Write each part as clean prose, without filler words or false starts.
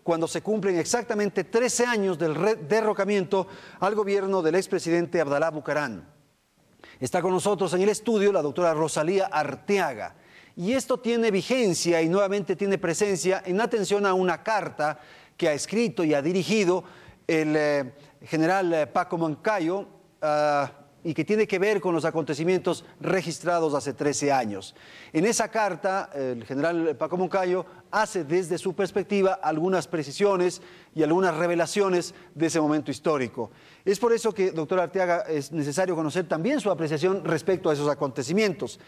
cuando se cumplen exactamente 13 años del derrocamiento al gobierno del expresidente Abdalá Bucaram. Está con nosotros en el estudio la doctora Rosalía Arteaga. Y esto tiene vigencia y nuevamente tiene presencia en atención a una carta que ha escrito y ha dirigido el general Paco Moncayo y que tiene que ver con los acontecimientos registrados hace 13 años. En esa carta, el general Paco Moncayo hace desde su perspectiva algunas precisiones y algunas revelaciones de ese momento histórico. Es por eso que, doctora Arteaga, es necesario conocer también su apreciación respecto a esos acontecimientos.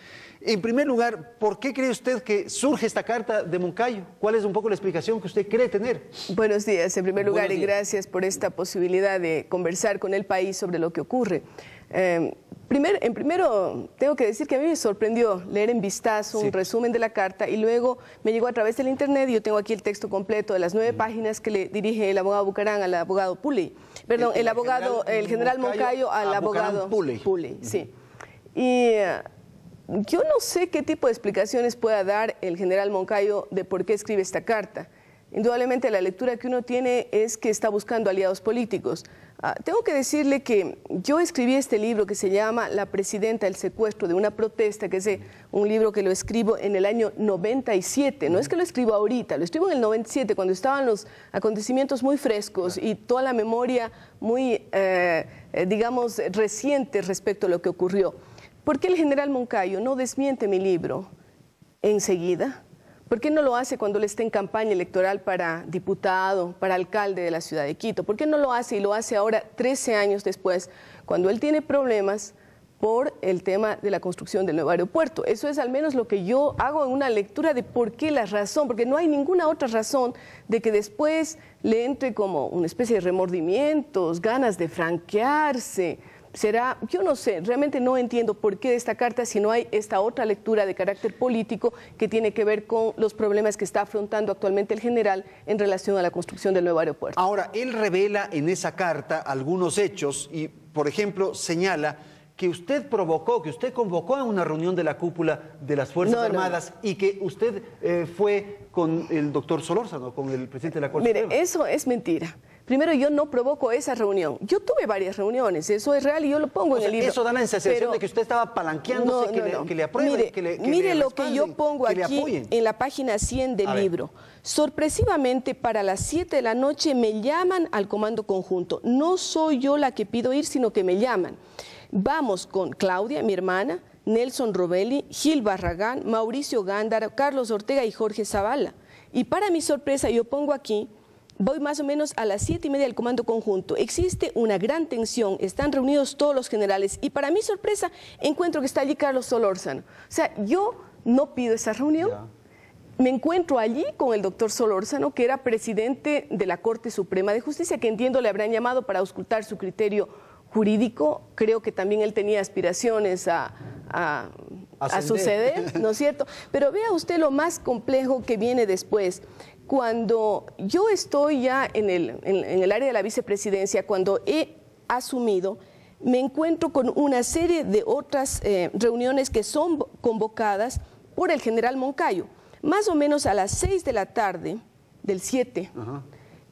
En primer lugar, ¿por qué cree usted que surge esta carta de Moncayo? ¿Cuál es un poco la explicación que usted cree tener? Buenos días, en primer lugar, y gracias por esta posibilidad de conversar con el país sobre lo que ocurre. Primero, tengo que decir que a mí me sorprendió leer en vistazo un resumen de la carta y luego me llegó a través del internet y yo tengo aquí el texto completo de las 9 páginas que le dirige el abogado Bucaram al abogado Puley. Perdón, el general Moncayo al abogado Puley. Sí. Y yo no sé qué tipo de explicaciones pueda dar el general Moncayo de por qué escribe esta carta. Indudablemente la lectura que uno tiene es que está buscando aliados políticos. Tengo que decirle que yo escribí este libro que se llama La presidenta del secuestro de una protesta, que es un libro que lo escribo en el año 97. No es que lo escribo ahorita, lo escribo en el 97, cuando estaban los acontecimientos muy frescos y toda la memoria muy, digamos, reciente respecto a lo que ocurrió. ¿Por qué el general Moncayo no desmiente mi libro enseguida? ¿Por qué no lo hace cuando él está en campaña electoral para diputado, para alcalde de la ciudad de Quito? ¿Por qué no lo hace y lo hace ahora 13 años después, cuando él tiene problemas por el tema de la construcción del nuevo aeropuerto? Eso es al menos lo que yo hago en una lectura de por qué la razón, porque no hay ninguna otra razón de que después le entre como una especie de remordimientos, ganas de franquearse. Será, yo no sé, realmente no entiendo por qué de esta carta si no hay esta otra lectura de carácter político que tiene que ver con los problemas que está afrontando actualmente el general en relación a la construcción del nuevo aeropuerto. Ahora, él revela en esa carta algunos hechos y, por ejemplo, señala que usted provocó, que usted convocó a una reunión de la cúpula de las Fuerzas Armadas y que usted fue con el doctor Solórzano, con el presidente de la Corte Suprema. Mire, eso es mentira. Primero, yo no provoco esa reunión. Yo tuve varias reuniones, eso es real y yo lo pongo en el libro. Eso da la sensación de que usted estaba palanqueándose, que le aprueben, mire lo que yo pongo aquí en la página 100 del libro. Sorpresivamente, para las 7 de la noche me llaman al comando conjunto. No soy yo la que pido ir, sino que me llaman. Vamos con Claudia, mi hermana, Nelson Robelli, Gil Barragán, Mauricio Gándara, Carlos Ortega y Jorge Zavala. Y para mi sorpresa, yo pongo aquí, voy más o menos a las 7:30 del comando conjunto. Existe una gran tensión, están reunidos todos los generales y para mi sorpresa encuentro que está allí Carlos Solórzano. O sea, yo no pido esa reunión. Me encuentro allí con el doctor Solórzano, que era presidente de la Corte Suprema de Justicia, que entiendo le habrán llamado para auscultar su criterio jurídico. Creo que también él tenía aspiraciones a suceder, ¿no es cierto? Pero vea usted lo más complejo que viene después. Cuando yo estoy ya en el área de la vicepresidencia, cuando he asumido, me encuentro con una serie de otras reuniones que son convocadas por el general Moncayo. Más o menos a las 6 de la tarde del 7,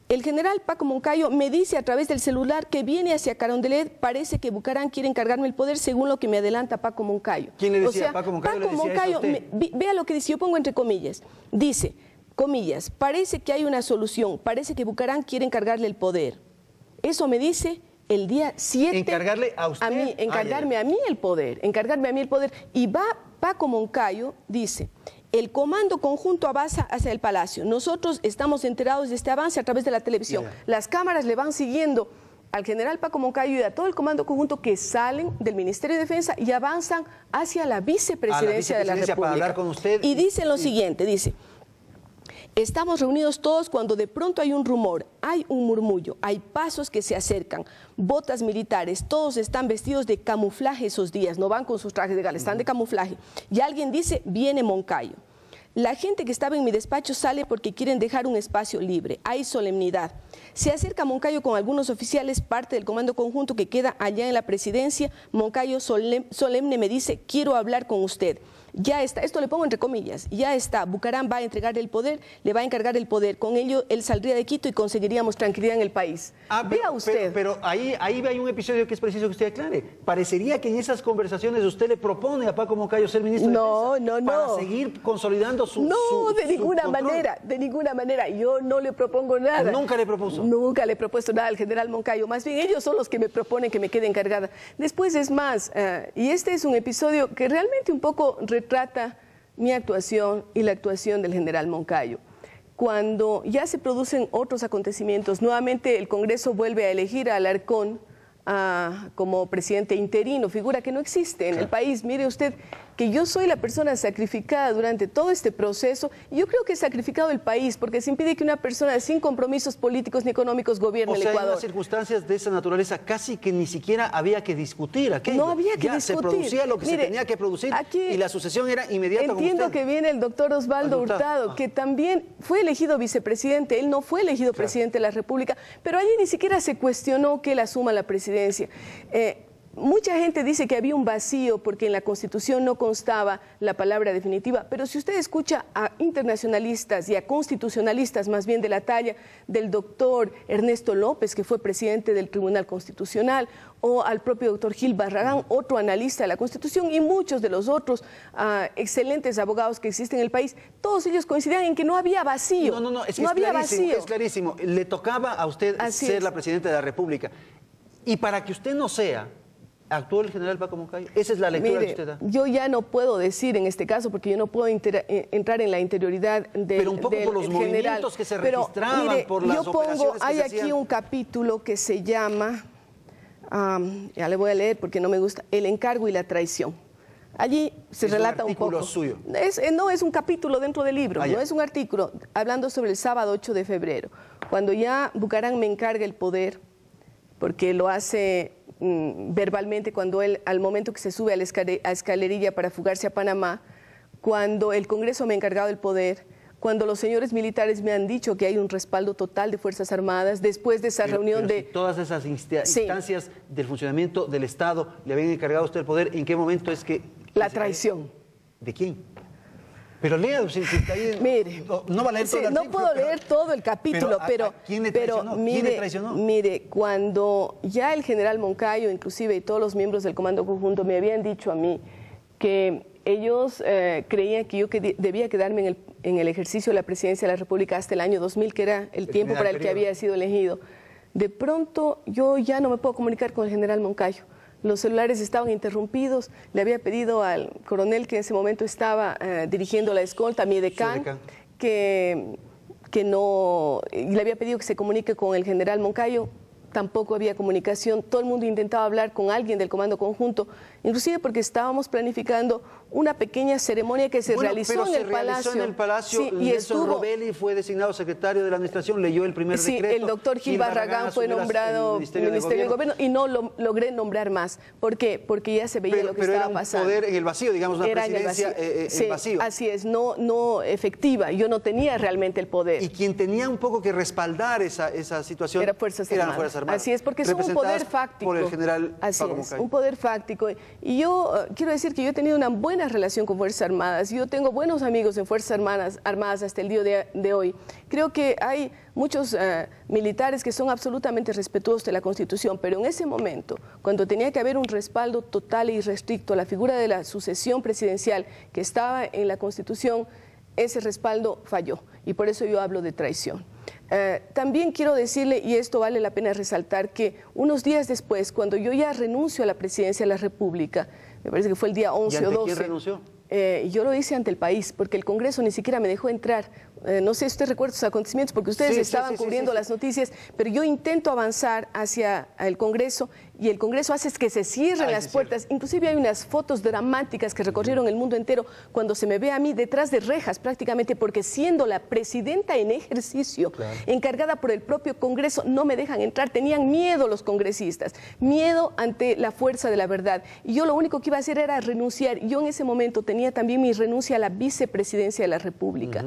el general Paco Moncayo me dice a través del celular que viene hacia Carondelet, parece que Bucaram quiere encargarme el poder según lo que me adelanta Paco Moncayo. ¿Quién le decía? O sea, Paco Moncayo le decía eso a usted. Vea lo que dice, yo pongo entre comillas, dice, comillas, parece que hay una solución, parece que Bucaram quiere encargarle el poder. Eso me dice el día 7. ¿Encargarle a usted? A mí, encargarme a mí el poder, Y va Paco Moncayo, dice, el comando conjunto avanza hacia el palacio. Nosotros estamos enterados de este avance a través de la televisión. Las cámaras le van siguiendo al general Paco Moncayo y a todo el comando conjunto que salen del Ministerio de Defensa y avanzan hacia la vicepresidencia de la República. Para hablar con usted. Y dicen lo siguiente, dice, estamos reunidos todos cuando de pronto hay un rumor, hay un murmullo, hay pasos que se acercan, botas militares, todos están vestidos de camuflaje esos días, no van con sus trajes de gala, están de camuflaje. Y alguien dice, viene Moncayo. La gente que estaba en mi despacho sale porque quieren dejar un espacio libre, hay solemnidad. Se acerca Moncayo con algunos oficiales, parte del comando conjunto que queda allá en la presidencia. Moncayo solemne me dice, quiero hablar con usted. ya está, esto le pongo entre comillas, ya está, Bucaram va a entregar el poder, le va a encargar el poder, con ello él saldría de Quito y conseguiríamos tranquilidad en el país. Vea usted. Pero ahí hay un episodio que es preciso que usted aclare. Parecería que en esas conversaciones usted le propone a Paco Moncayo ser ministro de Defensa para seguir consolidando su de ninguna manera, yo no le propongo nada. ¿Nunca le propuso? Nunca le he propuesto nada al general Moncayo, más bien ellos son los que me proponen que me quede encargada. Después es más, y este es un episodio que realmente un poco retrata mi actuación y la actuación del general Moncayo. Cuando ya se producen otros acontecimientos, nuevamente el Congreso vuelve a elegir a Alarcón como presidente interino, figura que no existe en el país. Mire usted que yo soy la persona sacrificada durante todo este proceso y yo creo que he sacrificado el país porque se impide que una persona sin compromisos políticos ni económicos gobierne el Ecuador. En unas circunstancias de esa naturaleza casi que ni siquiera había que discutir aquello. No había que discutir. Se producía lo que se tenía que producir y la sucesión era inmediata. Entiendo que viene el doctor Osvaldo Hurtado, que también fue elegido vicepresidente, él no fue elegido presidente de la República, pero allí ni siquiera se cuestionó que él asuma la presidencia. Mucha gente dice que había un vacío porque en la Constitución no constaba la palabra definitiva, pero si usted escucha a internacionalistas y a constitucionalistas más bien de la talla del doctor Ernesto López, que fue presidente del Tribunal Constitucional, o al propio doctor Gil Barragán, otro analista de la Constitución, y muchos de los otros excelentes abogados que existen en el país, todos ellos coincidían en que no había vacío. No, es que es clarísimo. Le tocaba a usted ser la presidenta de la República. Y para que usted no sea, ¿actuó el general Paco Moncayo? Esa es la lectura que usted da. Yo ya no puedo decir en este caso, porque yo no puedo entrar en la interioridad del general. Pero un poco por los movimientos que se registraban, por las operaciones que se hacían. Hay aquí un capítulo que se llama, ya le voy a leer porque no me gusta, El encargo y la traición. Allí se relata un poco. ¿Es un artículo suyo? No, es un capítulo dentro del libro, no es un artículo, hablando sobre el sábado 8 de febrero, cuando ya Bucaram me encarga el poder, porque lo hace verbalmente cuando él, al momento que se sube a la escalerilla para fugarse a Panamá, cuando el Congreso me ha encargado el poder, cuando los señores militares me han dicho que hay un respaldo total de Fuerzas Armadas, después de esa reunión de... Si todas esas instancias del funcionamiento del Estado le habían encargado a usted el poder, ¿en qué momento es que...? La traición. ¿De quién? Pero lea, mire, no va a leer todo el artículo, no puedo leer todo el capítulo, pero ¿quién le traicionó? ¿Quién le traicionó? Mire, cuando ya el general Moncayo, inclusive y todos los miembros del Comando Conjunto me habían dicho a mí que ellos creían que yo debía quedarme en el ejercicio de la presidencia de la República hasta el año 2000, que era el tiempo para el que había sido elegido. De pronto yo ya no me puedo comunicar con el general Moncayo. Los celulares estaban interrumpidos, le había pedido al coronel que en ese momento estaba dirigiendo la escolta, a mi edecán, que no, le había pedido que se comunique con el general Moncayo, tampoco había comunicación, todo el mundo intentaba hablar con alguien del Comando Conjunto, inclusive porque estábamos planificando una pequeña ceremonia que se realizó en el Palacio. En el Palacio, sí, Nelson Robelli fue designado secretario de la Administración, leyó el primer decreto. Sí, el doctor Gil Barragán fue nombrado Ministerio de Gobierno y no lo logré nombrar más. ¿Por qué? Porque ya se veía lo que estaba pasando. Pero era un poder en el vacío, digamos, una presidencia en vacío. Así es, no efectiva, yo no tenía realmente el poder. Y quien tenía un poco que respaldar esa situación eran Fuerzas Armadas. Así es, porque es un poder fáctico. Por el general Paco Moncayo. Un poder fáctico. Y yo quiero decir que yo he tenido una buena relación con Fuerzas Armadas. Yo tengo buenos amigos en Fuerzas Armadas hasta el día de hoy. Creo que hay muchos militares que son absolutamente respetuosos de la Constitución, pero en ese momento, cuando tenía que haber un respaldo total e irrestricto a la figura de la sucesión presidencial que estaba en la Constitución, ese respaldo falló. Y por eso yo hablo de traición. También quiero decirle, y esto vale la pena resaltar, que unos días después, cuando yo ya renuncio a la presidencia de la República, me parece que fue el día 11 o 12. ¿Quién renunció? Yo lo hice ante el país, porque el Congreso ni siquiera me dejó entrar. No sé si usted recuerda esos acontecimientos, porque ustedes estaban cubriendo las noticias, pero yo intento avanzar hacia el Congreso y el Congreso hace que se cierren las puertas. Inclusive hay unas fotos dramáticas que recorrieron el mundo entero cuando se me ve a mí detrás de rejas prácticamente, porque siendo la presidenta en ejercicio, encargada por el propio Congreso, no me dejan entrar. Tenían miedo los congresistas, miedo ante la fuerza de la verdad. Y yo lo único que iba a hacer era renunciar. Yo en ese momento tenía también mi renuncia a la vicepresidencia de la República.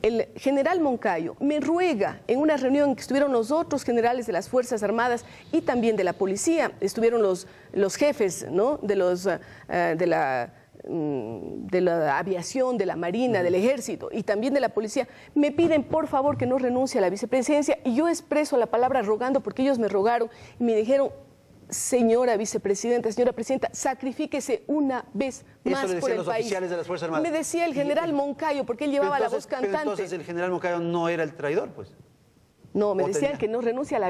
El general Moncayo me ruega en una reunión en que estuvieron los otros generales de las Fuerzas Armadas y también de la policía, estuvieron los jefes, ¿no?, de de la aviación, de la marina, del ejército y también de la policía, me piden por favor que no renuncie a la vicepresidencia, y yo expreso la palabra rogando porque ellos me rogaron y me dijeron: señora vicepresidenta, señora presidenta, sacrifíquese una vez más por el los país. Oficiales de las Fuerzas Armadas. Me decía el general Moncayo, porque él llevaba la voz cantante. Pero entonces el general Moncayo no era el traidor, pues. No, me decían que no renuncie a la